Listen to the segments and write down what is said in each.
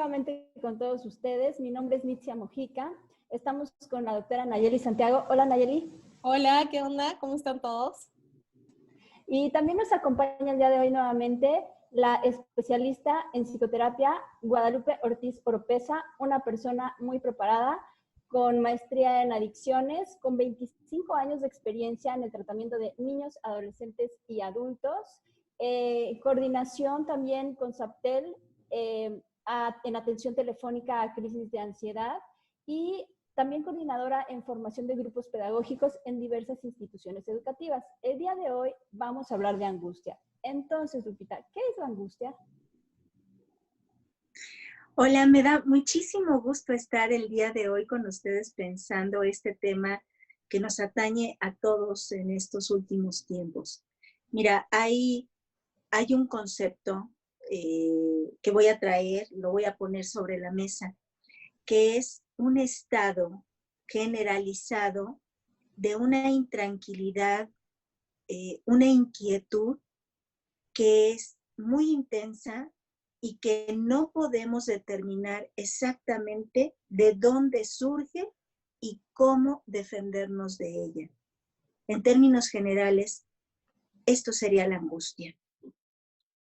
nuevamente con todos ustedes. Mi nombre es Nitzia Mojica. Estamos con la doctora Nayeli Santiago. Hola, Nayeli. Hola, ¿qué onda? ¿Cómo están todos? Y también nos acompaña el día de hoy nuevamente la especialista en psicoterapia Guadalupe Ortiz Oropesa, una persona muy preparada, con maestría en adicciones, con 25 años de experiencia en el tratamiento de niños, adolescentes y adultos, coordinación también con SAPTEL en atención telefónica a crisis de ansiedad y también coordinadora en formación de grupos pedagógicos en diversas instituciones educativas. El día de hoy vamos a hablar de angustia. Entonces, Lupita, ¿qué es la angustia? Hola, me da muchísimo gusto estar el día de hoy con ustedes pensando este tema que nos atañe a todos en estos últimos tiempos. Mira, hay un concepto que voy a traer, lo voy a poner sobre la mesa, que es un estado generalizado de una intranquilidad, una inquietud que es muy intensa y que no podemos determinar exactamente de dónde surge y cómo defendernos de ella. En términos generales, esto sería la angustia.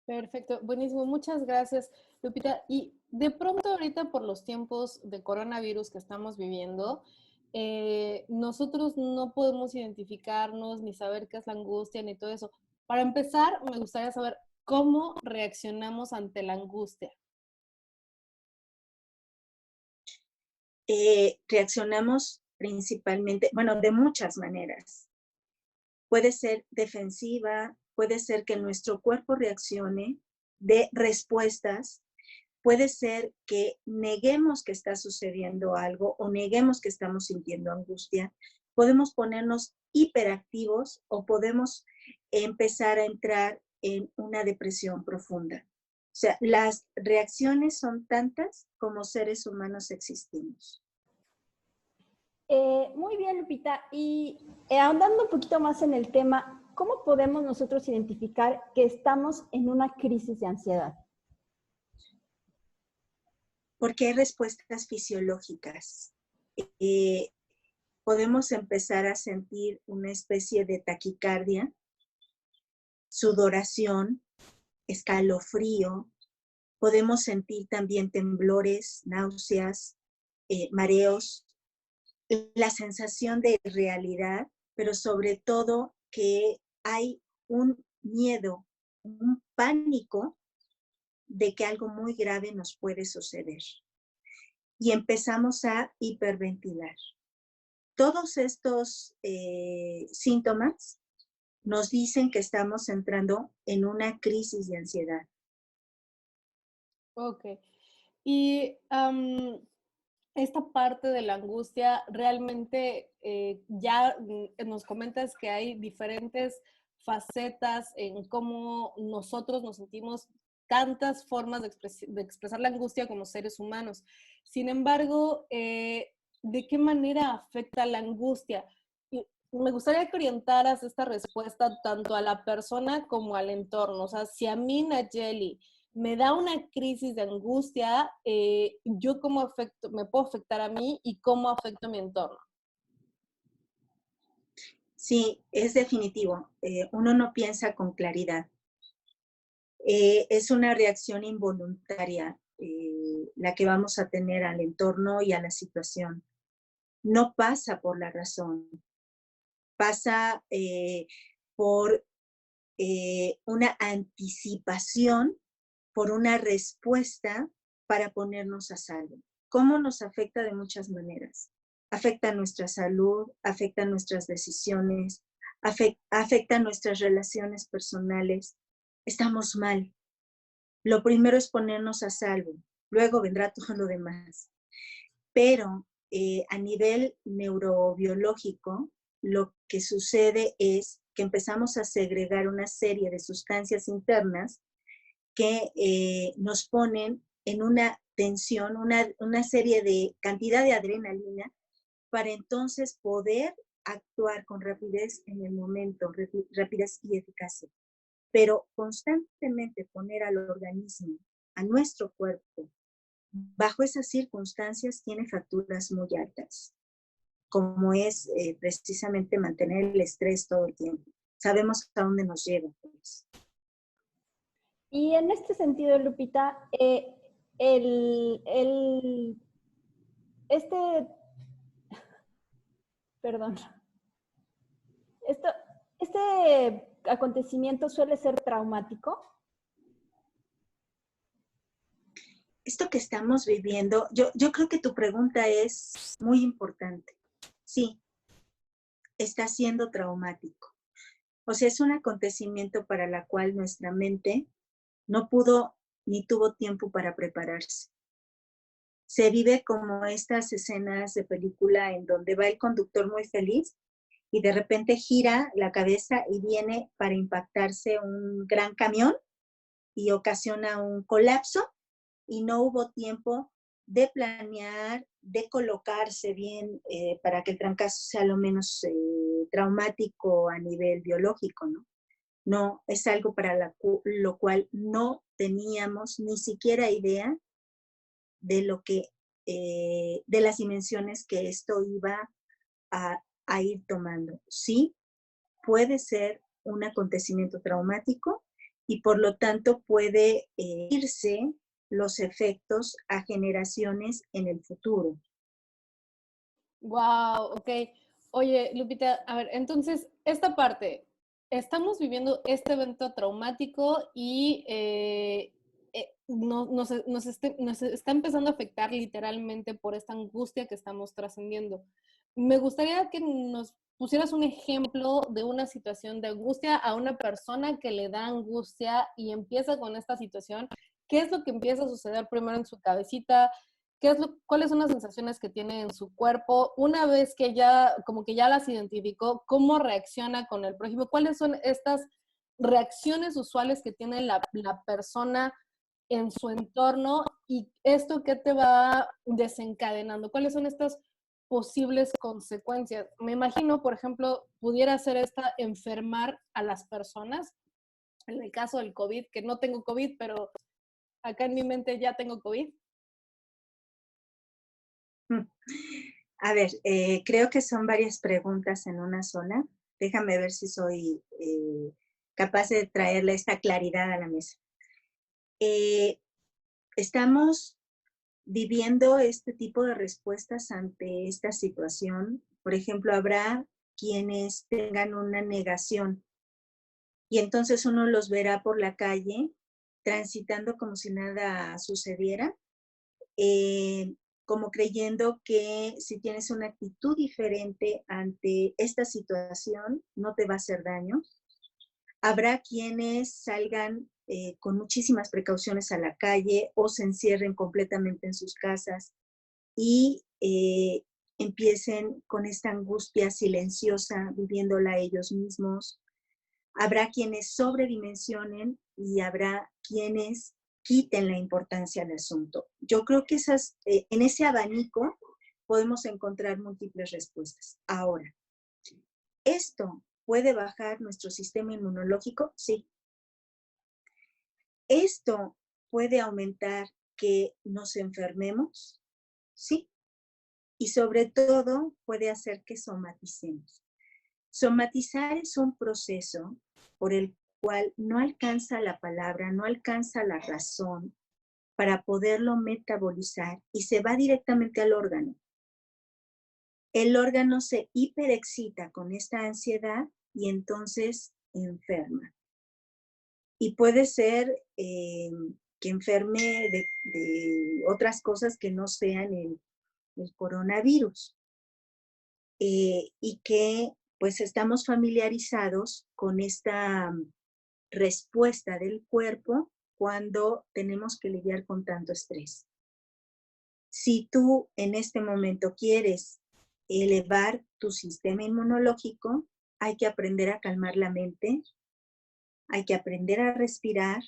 Perfecto, buenísimo, muchas gracias, Lupita. Y de pronto ahorita por los tiempos de coronavirus que estamos viviendo, nosotros no podemos identificarnos ni saber qué es la angustia ni todo eso. Para empezar, me gustaría saber cómo reaccionamos ante la angustia. Reaccionamos principalmente, bueno, de muchas maneras. Puede ser defensiva, puede ser que nuestro cuerpo reaccione de respuestas, puede ser que neguemos que está sucediendo algo o neguemos que estamos sintiendo angustia. Podemos ponernos hiperactivos o podemos empezar a entrar en una depresión profunda. O sea, las reacciones son tantas como seres humanos existimos. Muy bien, Lupita. Y ahondando un poquito más en el tema, ¿cómo podemos nosotros identificar que estamos en una crisis de ansiedad? Porque hay respuestas fisiológicas. Podemos empezar a sentir una especie de taquicardia, sudoración, escalofrío. Podemos sentir también temblores, náuseas, mareos, la sensación de irrealidad, pero sobre todo que hay un miedo, un pánico de que algo muy grave nos puede suceder. Y empezamos a hiperventilar. Todos estos síntomas nos dicen que estamos entrando en una crisis de ansiedad. Ok. Y esta parte de la angustia, realmente ya nos comentas que hay diferentes facetas en cómo nosotros nos sentimos, tantas formas de expresar la angustia como seres humanos. Sin embargo, ¿de qué manera afecta la angustia? Y me gustaría que orientaras esta respuesta tanto a la persona como al entorno. O sea, si a mí, Nayeli, me da una crisis de angustia, yo cómo me puedo afectar a mí y cómo afecto a mi entorno. Sí, es definitivo. Uno no piensa con claridad. Es una reacción involuntaria la que vamos a tener al entorno y a la situación. No pasa por la razón, pasa por una anticipación, por una respuesta para ponernos a salvo. ¿Cómo nos afecta? De muchas maneras. Afecta nuestra salud, afecta nuestras decisiones, afecta nuestras relaciones personales. Estamos mal. Lo primero es ponernos a salvo, luego vendrá todo lo demás. Pero a nivel neurobiológico, lo que sucede es que empezamos a segregar una serie de sustancias internas que nos ponen en una tensión, una serie de cantidad de adrenalina para entonces poder actuar con rapidez en el momento, rapidez y eficacia. Pero constantemente poner al organismo, a nuestro cuerpo, bajo esas circunstancias tiene facturas muy altas, como es precisamente mantener el estrés todo el tiempo. Sabemos a dónde nos lleva, pues. Y en este sentido, Lupita, este, perdón, esto, este acontecimiento suele ser traumático. Esto que estamos viviendo, yo creo que tu pregunta es muy importante. Sí, está siendo traumático. O sea, es un acontecimiento para el cual nuestra mente no pudo ni tuvo tiempo para prepararse. Se vive como estas escenas de película en donde va el conductor muy feliz y de repente gira la cabeza y viene para impactarse un gran camión y ocasiona un colapso y no hubo tiempo de planear, de colocarse bien para que el trancazo sea lo menos traumático a nivel biológico, ¿no? No, es algo para lo cual no teníamos ni siquiera idea de lo que, de las dimensiones que esto iba a ir tomando. Sí, puede ser un acontecimiento traumático y por lo tanto puede irse los efectos a generaciones en el futuro. Wow, ok. Oye, Lupita, a ver, entonces, esta parte, estamos viviendo este evento traumático y nos está empezando a afectar literalmente por esta angustia que estamos trascendiendo. Me gustaría que nos pusieras un ejemplo de una situación de angustia a una persona que le da angustia y empieza con esta situación. ¿Qué es lo que empieza a suceder primero en su cabecita? ¿Cuáles son las sensaciones que tiene en su cuerpo? Una vez que ya, como que ya las identificó, ¿cómo reacciona con el prójimo? ¿Cuáles son estas reacciones usuales que tiene la persona en su entorno? ¿Y esto qué te va desencadenando? ¿Cuáles son estas posibles consecuencias? Me imagino, por ejemplo, pudiera ser esta enfermar a las personas. En el caso del COVID, que no tengo COVID, pero acá en mi mente ya tengo COVID. A ver, creo que son varias preguntas en una sola. Déjame ver si soy capaz de traerle esta claridad a la mesa. Estamos viviendo este tipo de respuestas ante esta situación. Por ejemplo, habrá quienes tengan una negación y entonces uno los verá por la calle transitando como si nada sucediera, como creyendo que si tienes una actitud diferente ante esta situación, no te va a hacer daño. Habrá quienes salgan con muchísimas precauciones a la calle o se encierren completamente en sus casas y empiecen con esta angustia silenciosa, viviéndola ellos mismos. Habrá quienes sobredimensionen y habrá quienes quiten la importancia al asunto. Yo creo que en ese abanico podemos encontrar múltiples respuestas. Ahora, ¿esto puede bajar nuestro sistema inmunológico? Sí. ¿Esto puede aumentar que nos enfermemos? Sí. Y sobre todo puede hacer que somaticemos. Somatizar es un proceso por el cual no alcanza la palabra, no alcanza la razón para poderlo metabolizar y se va directamente al órgano. El órgano se hiperexcita con esta ansiedad y entonces enferma. Y puede ser que enferme de otras cosas que no sean el coronavirus. Y que pues estamos familiarizados con esta respuesta del cuerpo cuando tenemos que lidiar con tanto estrés. Si tú en este momento quieres elevar tu sistema inmunológico, hay que aprender a calmar la mente, hay que aprender a respirar,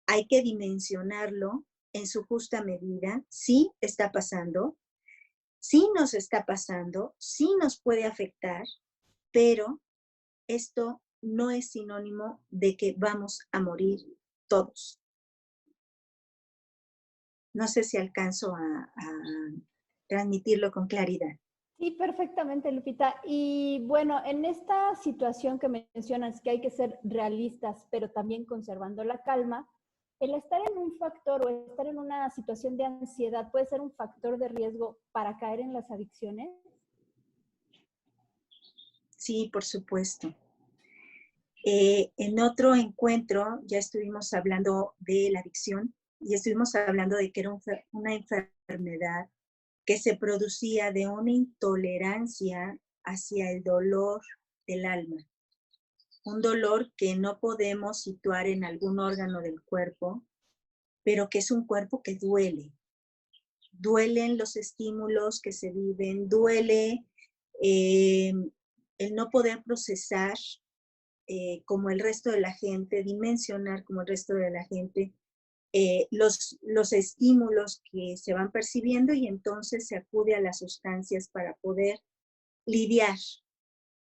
hay que dimensionarlo en su justa medida. Sí está pasando, sí nos está pasando, sí nos puede afectar, pero esto no es sinónimo de que vamos a morir todos. No sé si alcanzo a transmitirlo con claridad. Sí, perfectamente, Lupita. Y bueno, en esta situación que mencionas que hay que ser realistas, pero también conservando la calma, el estar en un factor o estar en una situación de ansiedad puede ser un factor de riesgo para caer en las adicciones. Sí, por supuesto. En otro encuentro ya estuvimos hablando de la adicción y estuvimos hablando de que era una enfermedad que se producía de una intolerancia hacia el dolor del alma. Un dolor que no podemos situar en algún órgano del cuerpo, pero que es un cuerpo que duele. Duelen los estímulos que se viven, duele el no poder procesar como el resto de la gente, dimensionar como el resto de la gente los estímulos que se van percibiendo y entonces se acude a las sustancias para poder lidiar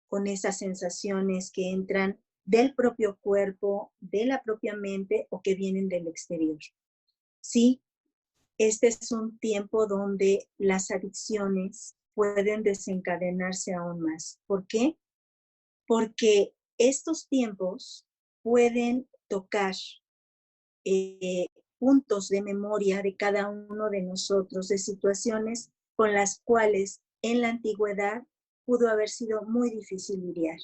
con esas sensaciones que entran del propio cuerpo, de la propia mente o que vienen del exterior. Sí, este es un tiempo donde las adicciones pueden desencadenarse aún más. ¿Por qué? Porque estos tiempos pueden tocar puntos de memoria de cada uno de nosotros, de situaciones con las cuales en la antigüedad pudo haber sido muy difícil lidiar,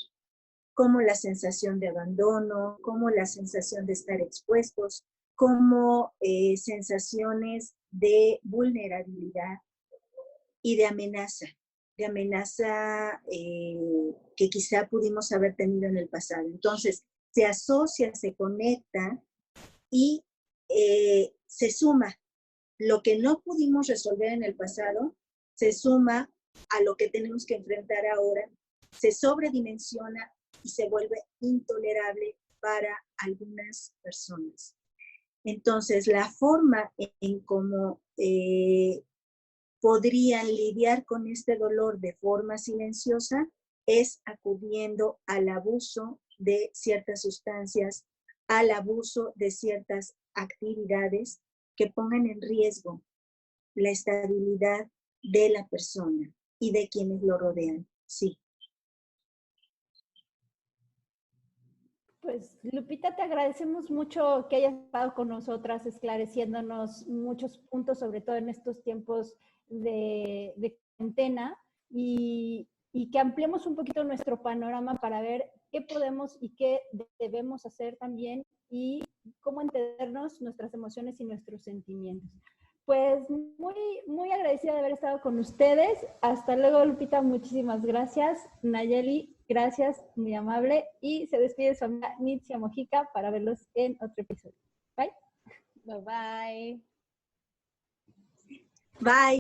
como la sensación de abandono, como la sensación de estar expuestos, como sensaciones de vulnerabilidad y de amenaza que quizá pudimos haber tenido en el pasado. Entonces, se asocia, se conecta y se suma lo que no pudimos resolver en el pasado, se suma a lo que tenemos que enfrentar ahora, se sobredimensiona y se vuelve intolerable para algunas personas. Entonces, la forma en cómo podrían lidiar con este dolor de forma silenciosa es acudiendo al abuso de ciertas sustancias, al abuso de ciertas actividades que pongan en riesgo la estabilidad de la persona y de quienes lo rodean. Sí. Pues Lupita, te agradecemos mucho que hayas estado con nosotras esclareciéndonos muchos puntos, sobre todo en estos tiempos de cuarentena, y que ampliemos un poquito nuestro panorama para ver qué podemos y qué debemos hacer también y cómo entendernos nuestras emociones y nuestros sentimientos. Pues muy agradecida de haber estado con ustedes. Hasta luego, Lupita, muchísimas gracias. Nayeli, gracias, muy amable. Y se despide su amiga Nitzia Mojica para verlos en otro episodio. Bye. Bye bye. Bye.